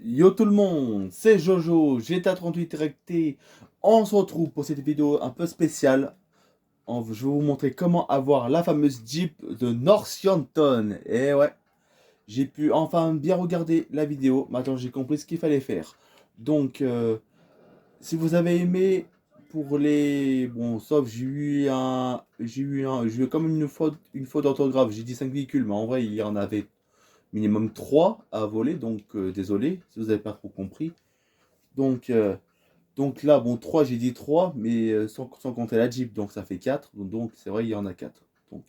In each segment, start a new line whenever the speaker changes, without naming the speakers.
Yo tout le monde, c'est Jojo, GTA 38 Recté. On se retrouve pour cette vidéo un peu spéciale. Je vais vous montrer comment avoir la fameuse Jeep de Northampton. Et ouais, j'ai pu enfin bien regarder la vidéo. Maintenant j'ai compris ce qu'il fallait faire. Donc, si vous avez aimé pour les... Bon, sauf j'ai eu comme une faute d'orthographe. J'ai dit 5 véhicules, mais en vrai il y en avait minimum 3 à voler, donc désolé si vous n'avez pas trop compris. Donc, donc là, bon, 3 j'ai dit 3 mais sans compter la Jeep, donc ça fait 4. Donc c'est vrai, il y en a 4. Donc,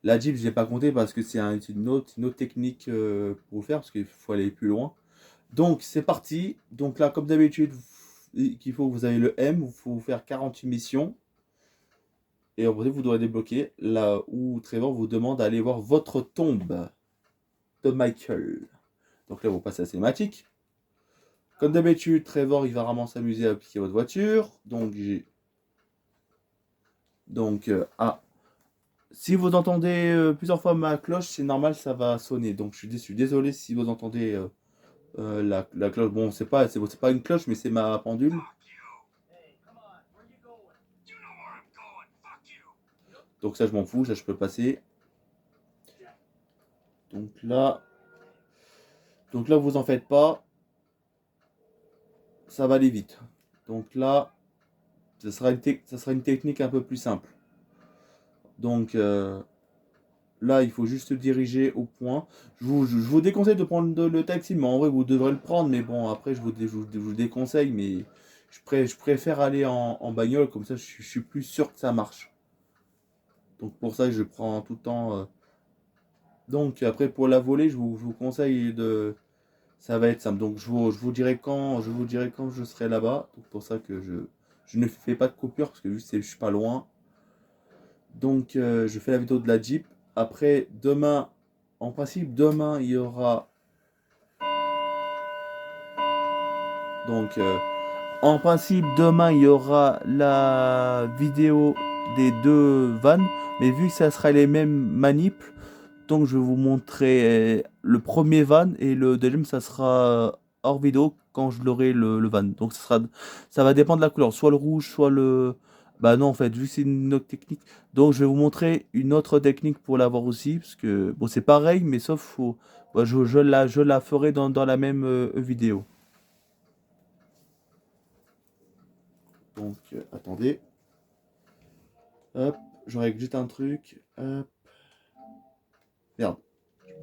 la Jeep, je l'ai pas compté parce que c'est une autre technique pour le faire, parce qu'il faut aller plus loin. Donc c'est parti. Donc là, comme d'habitude, qu'il faut, vous avez le M, il faut faire 48 missions. Et après, vous devrez débloquer là où Trevor vous demande d'aller voir votre tombe de Michael. Donc là, vous passez à la cinématique. Comme d'habitude, Trevor, il va vraiment s'amuser à appliquer votre voiture. Donc, si vous entendez plusieurs fois ma cloche, c'est normal, ça va sonner. Donc, je suis désolé si vous entendez la cloche. Bon, c'est pas une cloche, mais c'est ma pendule. Donc ça, je m'en fous, ça, je peux passer. Donc là, vous en faites pas. Ça va aller vite. Donc là, ça sera une technique un peu plus simple. Donc, là, il faut juste se diriger au point. Je vous déconseille de prendre le taxi, mais en vrai, vous devrez le prendre. Mais bon, après, je vous déconseille, mais je préfère aller en bagnole, comme ça, je suis plus sûr que ça marche. Donc pour ça, je prends tout le temps. Donc après, pour la volée, je vous conseille de... Ça va être simple. Donc je vous dirai quand je serai là-bas. Donc pour ça que je ne fais pas de coupure, parce que vu que je suis pas loin. Donc je fais la vidéo de la Jeep. Après, demain, en principe, demain, il y aura... Donc, en principe, demain, il y aura la vidéo des deux vannes. Mais vu que ça sera les mêmes manips, donc je vais vous montrer le premier van et le deuxième, ça sera hors vidéo quand je l'aurai le van. Donc ça va dépendre de la couleur. Soit le rouge, soit le... Bah non, en fait, vu que c'est une autre technique. Donc je vais vous montrer une autre technique pour l'avoir aussi. Parce que, bon, c'est pareil, mais sauf faut... Bah, je la ferai dans la même vidéo. Donc, attendez. Hop, je règle juste un truc. Hop. Merde,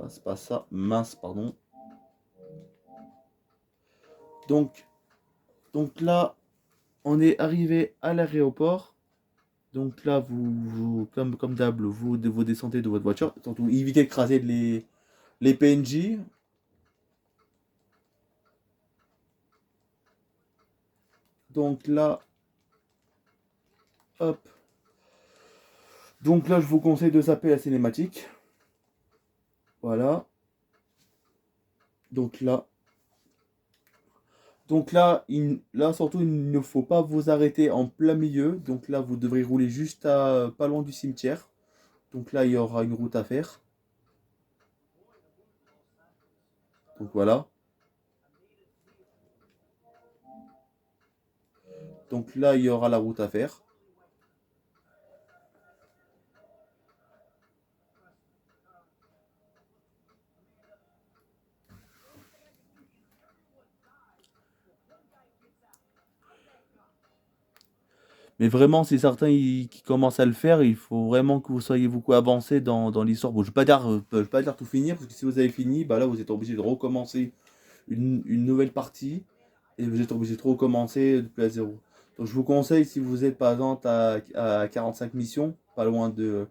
c'est pas ça. Mince, pardon. Donc, donc là, on est arrivé à l'aéroport. Donc là, comme d'hab, vous descendez de votre voiture. Surtout, évitez d'écraser les PNJ. Donc là, hop. Donc là, je vous conseille de zapper la cinématique. Voilà. Donc là, là surtout, il ne faut pas vous arrêter en plein milieu. Donc là, vous devrez rouler juste pas loin du cimetière. Donc là, il y aura une route à faire. Donc voilà. Donc là, il y aura la route à faire. Mais vraiment, si certains qui commencent à le faire, il faut vraiment que vous soyez beaucoup avancé dans l'histoire. Bon, je vais pas dire tout finir, parce que si vous avez fini, bah là, vous êtes obligé de recommencer une nouvelle partie, et vous êtes obligé de recommencer depuis à zéro. Donc je vous conseille, si vous êtes par exemple à 45 missions, pas loin de...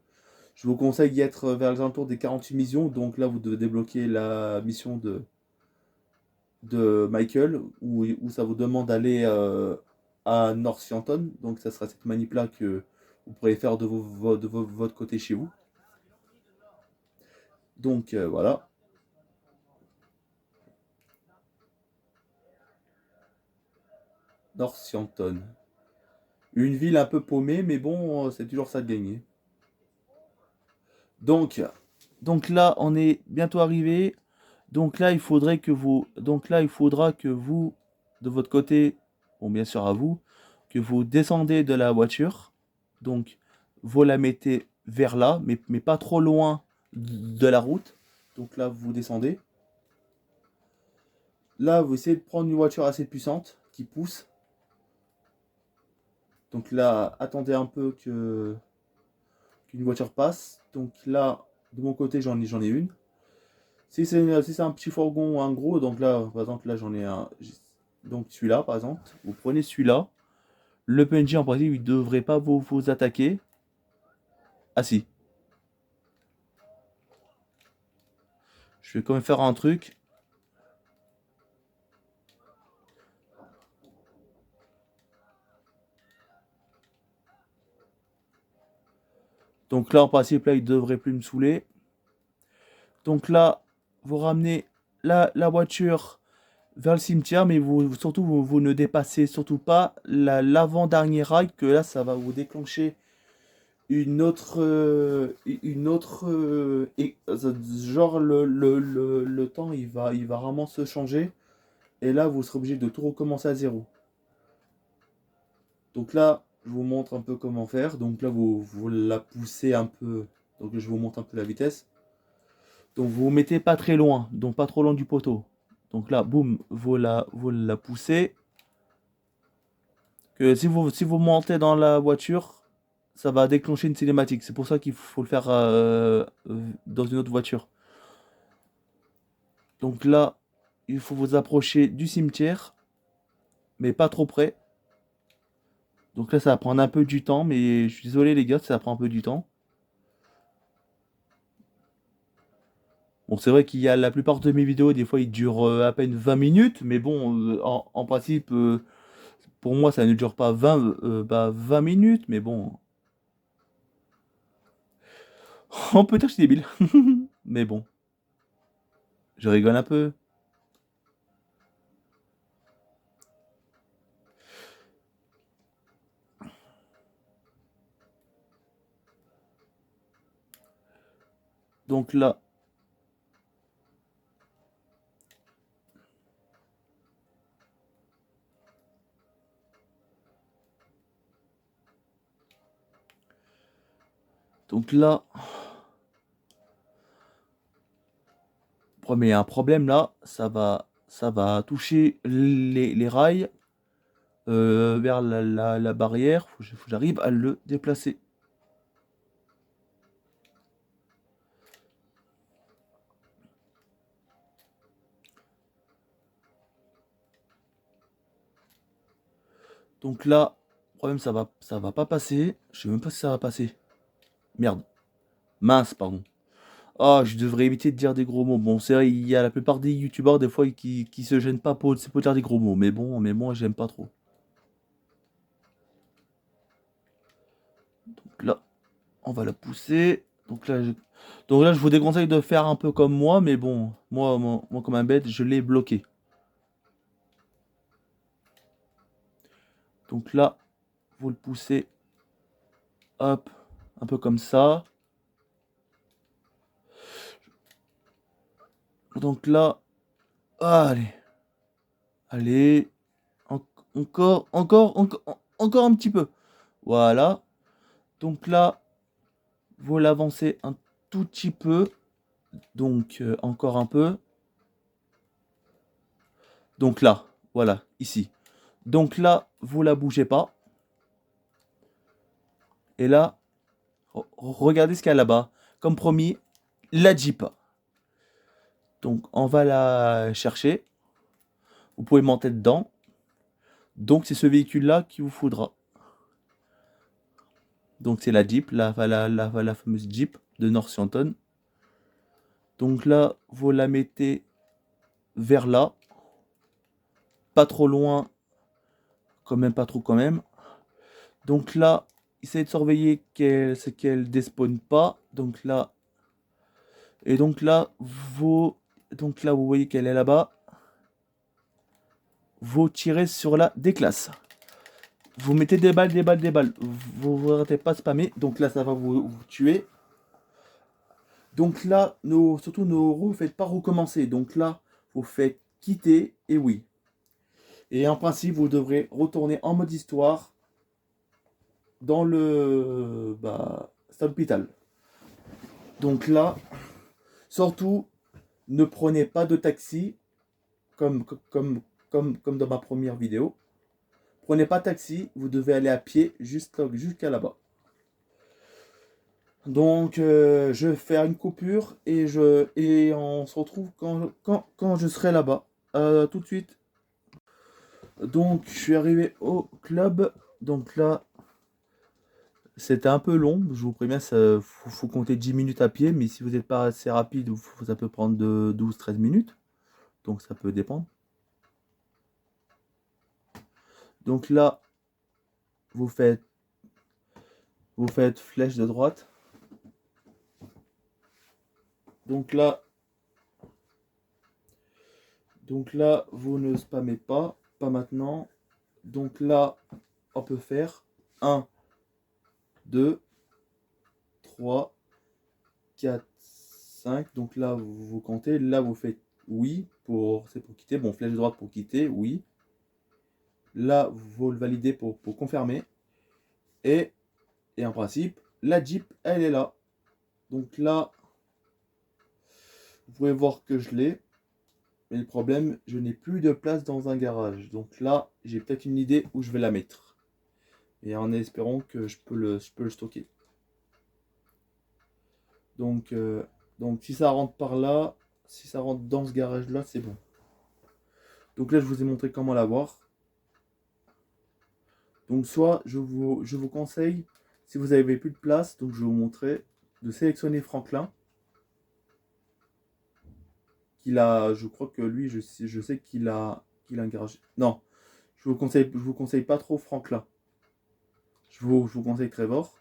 Je vous conseille d'y être vers les alentours des 48 missions, donc là, vous devez débloquer la mission de Michael, où ça vous demande d'aller à Northampton. Donc ça sera cette manip-là que vous pourrez faire de votre côté chez vous. Donc voilà. Northampton. Une ville un peu paumée, mais bon, c'est toujours ça de gagner. Donc, donc là, on est bientôt arrivé. Donc là, il faudra que vous, de votre côté, bon, bien sûr à vous, que vous descendez de la voiture. Donc, vous la mettez vers là, mais pas trop loin de la route. Donc là, vous descendez. Là, vous essayez de prendre une voiture assez puissante qui pousse. Donc là, attendez un peu qu'une voiture passe. Donc là, de mon côté, j'en ai une. Si c'est un petit fourgon ou un gros, donc là, par exemple, là, j'en ai un. Donc celui-là, par exemple, vous prenez celui-là. Le PNJ, en principe, il ne devrait pas vous attaquer. Ah si. Je vais quand même faire un truc. Donc là, en principe, là, il devrait plus me saouler. Donc là, vous ramenez la voiture vers le cimetière, mais surtout, vous ne dépassez surtout pas l'avant-dernier rail, que là, ça va vous déclencher une autre, genre le temps, il va vraiment se changer, et là, vous serez obligé de tout recommencer à zéro. Donc là, je vous montre un peu comment faire. Donc là, vous la poussez un peu. Donc je vous montre un peu la vitesse. Donc vous vous mettez pas très loin, donc pas trop loin du poteau. Donc là, boum, vous la poussez. Que si vous montez dans la voiture, ça va déclencher une cinématique. C'est pour ça qu'il faut le faire dans une autre voiture. Donc là, il faut vous approcher du cimetière, mais pas trop près. Donc là, ça va prendre un peu du temps, mais je suis désolé les gars, ça prend un peu du temps. Bon, c'est vrai qu'il y a la plupart de mes vidéos, des fois, ils durent à peine 20 minutes, mais bon, en principe, pour moi, ça ne dure pas 20 minutes, mais bon, on peut dire que je suis débile. Mais bon, je rigole un peu. Donc là, donc là, premier un problème là, ça va toucher les rails vers la barrière. Faut que j'arrive à le déplacer. Donc là, problème, ça va pas passer. Je sais même pas si ça va passer. Merde. Mince, pardon. Ah, je devrais éviter de dire des gros mots. Bon, c'est vrai, il y a la plupart des youtubeurs, des fois, qui se gênent pas pour dire des gros mots. Mais moi, j'aime pas trop. Donc là, on va la pousser. Donc là, je vous déconseille de faire un peu comme moi, mais bon, moi comme un bête, je l'ai bloqué. Donc là, vous le poussez, hop, un peu comme ça. Donc là, allez, allez, encore un petit peu. Voilà. Donc là, vous l'avancez un tout petit peu. Donc encore un peu. Donc là, voilà, ici. Donc là, vous la bougez pas. Et là, regardez ce qu'il y a là-bas. Comme promis, la Jeep. Donc on va la chercher. Vous pouvez monter dedans. Donc c'est ce véhicule-là qu'il vous faudra. Donc c'est la Jeep, la fameuse Jeep de Northampton. Donc là, vous la mettez vers là. Pas trop loin. Quand même, pas trop quand même. Donc là, essayez de surveiller qu'elle despawn pas. Donc là. Et donc là, vous voyez qu'elle est là-bas. Vous tirez sur la déclasse. Vous mettez des balles, des balles, des balles. Vous ne arrêtez pas de spammer. Donc là, ça va vous tuer. Donc là, surtout ne vous faites pas recommencer. Donc là, vous faites quitter et oui. Et en principe, vous devrez retourner en mode histoire dans le stade hôpital. Donc là, surtout, ne prenez pas de taxi comme, comme dans ma première vidéo. Prenez pas de taxi, vous devez aller à pied jusqu'à là-bas. Donc, je vais faire une coupure et on se retrouve quand je serai là-bas. Tout de suite. Donc, je suis arrivé au club. Donc là, c'était un peu long. Je vous préviens, il faut compter 10 minutes à pied. Mais si vous n'êtes pas assez rapide, ça peut prendre de 12-13 minutes. Donc, ça peut dépendre. Donc là, vous faites flèche de droite. Donc là, vous ne spammez pas maintenant. Donc là, on peut faire 1, 2, 3, 4, 5. Donc là, vous comptez. Là, vous faites oui c'est pour quitter. Bon, flèche de droite pour quitter, oui. Là, vous le validez pour confirmer. Et en principe, la Jeep, elle est là. Donc là, vous pouvez voir que je l'ai. Mais le problème, je n'ai plus de place dans un garage. Donc là, j'ai peut-être une idée où je vais la mettre. Et en espérant que je peux le stocker. Donc si ça rentre par là, si ça rentre dans ce garage-là, c'est bon. Donc là, je vous ai montré comment l'avoir. Donc soit je vous conseille, si vous n'avez plus de place, donc je vais vous montrer, de sélectionner Franklin. Qu'il a, je crois que lui, je sais qu'il a un garage. Non, je vous conseille pas trop Franklin. Je vous conseille Trevor.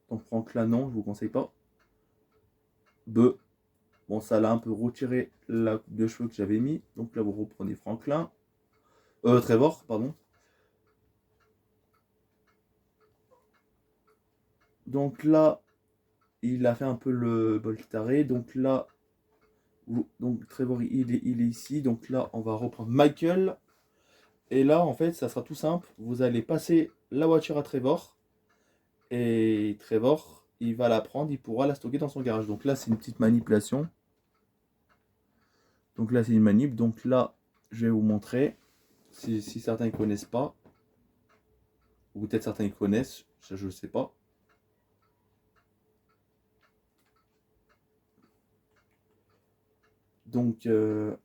Donc Franklin, non, je vous conseille pas. Bon, ça l'a un peu retiré la coupe de cheveux que j'avais mis. Donc là, vous reprenez Franklin. Trevor, pardon. Donc là, il a fait un peu le bol taré. Donc là, donc Trevor, il est ici. Donc là, on va reprendre Michael. Et là, en fait, ça sera tout simple. Vous allez passer la voiture à Trevor. Et Trevor, il va la prendre. Il pourra la stocker dans son garage. Donc là, c'est une petite manipulation. Donc là, c'est une manip. Donc là, je vais vous montrer. Si certains ne connaissent pas. Ou peut-être certains y connaissent. Ça, je ne sais pas. Donc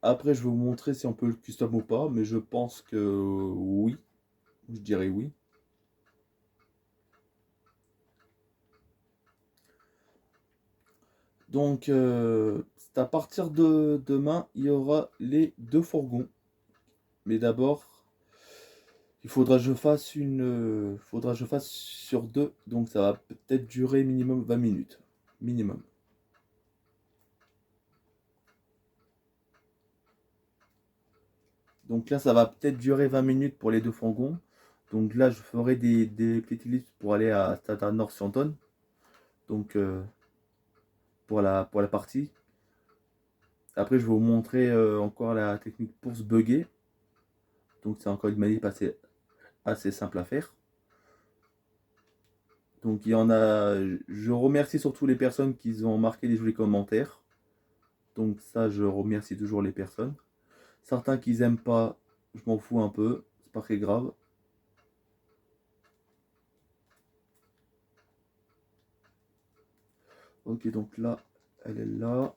après, je vais vous montrer si on peut le custom ou pas. Mais je pense que oui. Je dirais oui. Donc, c'est à partir de demain, il y aura les 2 fourgons. Mais d'abord, il faudra que je fasse sur 2. Donc, ça va peut-être durer minimum 20 minutes. Minimum. Donc là, ça va peut-être durer 20 minutes pour les 2 fourgons. Donc là, je ferai des petites ellipses pour aller à Stade Nord-Santon. Donc, pour la partie. Après, je vais vous montrer encore la technique pour se bugger. Donc, c'est encore une manip assez simple à faire. Donc, il y en a. Je remercie surtout les personnes qui ont marqué des jolis commentaires. Donc, ça, je remercie toujours les personnes. Certains qui n'aiment pas, je m'en fous un peu. C'est pas très grave. Ok, donc là, elle est là.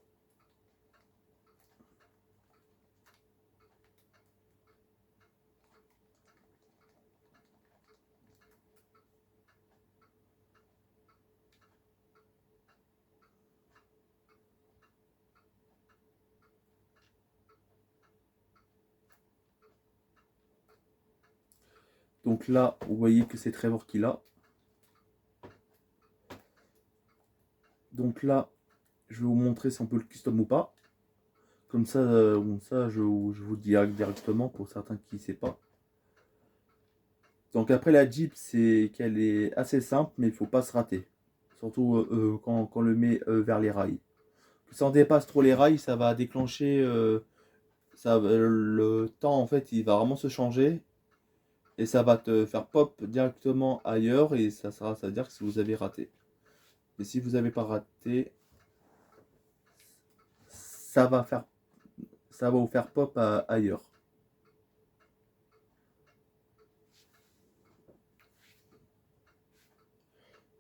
Donc là, vous voyez que c'est Trevor qui l'a. Donc là, je vais vous montrer si on peut le custom ou pas. Comme ça, je vous le dis directement pour certains qui ne savent pas. Donc après la Jeep, c'est qu'elle est assez simple, mais il ne faut pas se rater. Surtout quand on le met vers les rails. Si on dépasse trop les rails, ça va déclencher... le temps, en fait, il va vraiment se changer. Et ça va te faire pop directement ailleurs. Et ça veut dire que si vous avez raté. Et si vous n'avez pas raté, ça va faire, ça va vous faire pop ailleurs.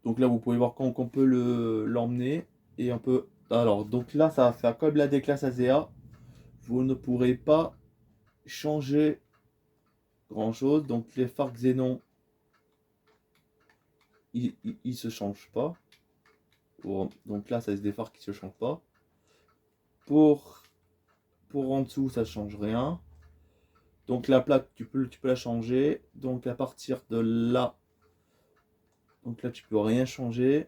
Donc là, vous pouvez voir qu'on peut l'emmener. Et on peut... Alors, donc là, ça va faire comme la déclasse ASEA. Vous ne pourrez pas changer grand-chose. Donc les phares xénon, ils se changent pas. Donc là, ça c'est des phares qui se changent pas. Pour en dessous, ça change rien. Donc la plaque, tu peux la changer. Donc à partir de là, donc là tu peux rien changer.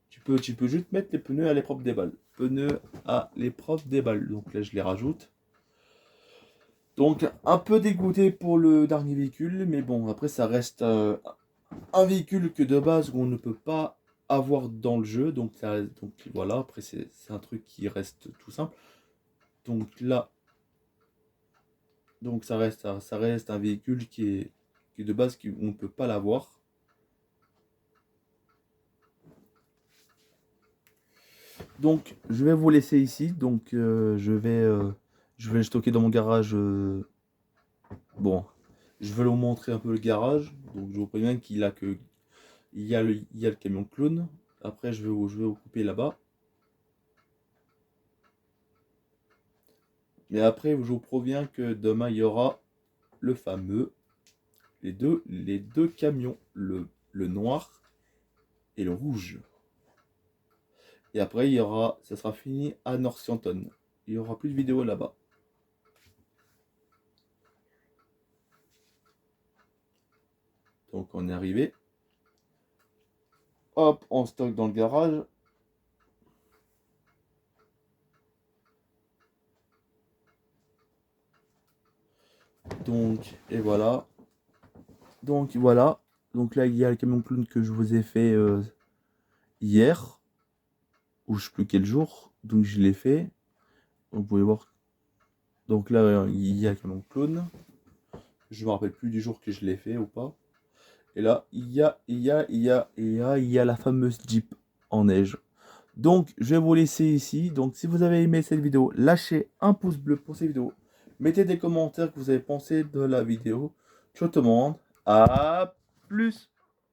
Tu peux juste mettre les pneus à l'épreuve des balles. Pneus à l'épreuve des balles. Donc là je les rajoute. Donc un peu dégoûté pour le dernier véhicule, mais bon, après ça reste un véhicule que de base on ne peut pas avoir dans le jeu. Donc voilà, après c'est un truc qui reste tout simple. Donc là, donc ça reste un véhicule qui est de base on ne peut pas l'avoir. Donc je vais vous laisser ici. Donc je vais le stocker dans mon garage. Bon, je vais vous montrer un peu le garage. Donc je vous préviens qu'il a que il y a le camion clown. Après je vais vous couper là-bas. Mais après je vous préviens que demain il y aura le fameux les deux camions, le noir et le rouge. Et après ça sera fini à Northampton. Il y aura plus de vidéos là-bas. Donc on est arrivé. Hop, on stocke dans le garage. Donc, et voilà. Donc voilà. Donc là, il y a le camion clown que je vous ai fait hier. Ou je sais plus quel jour. Donc je l'ai fait. Vous pouvez voir. Donc là, il y a le camion clown. Je me rappelle plus du jour que je l'ai fait ou pas. Et là, il y a la fameuse Jeep en neige. Donc, je vais vous laisser ici. Donc, si vous avez aimé cette vidéo, lâchez un pouce bleu pour cette vidéo. Mettez des commentaires que vous avez pensé de la vidéo. Je te demande. À plus.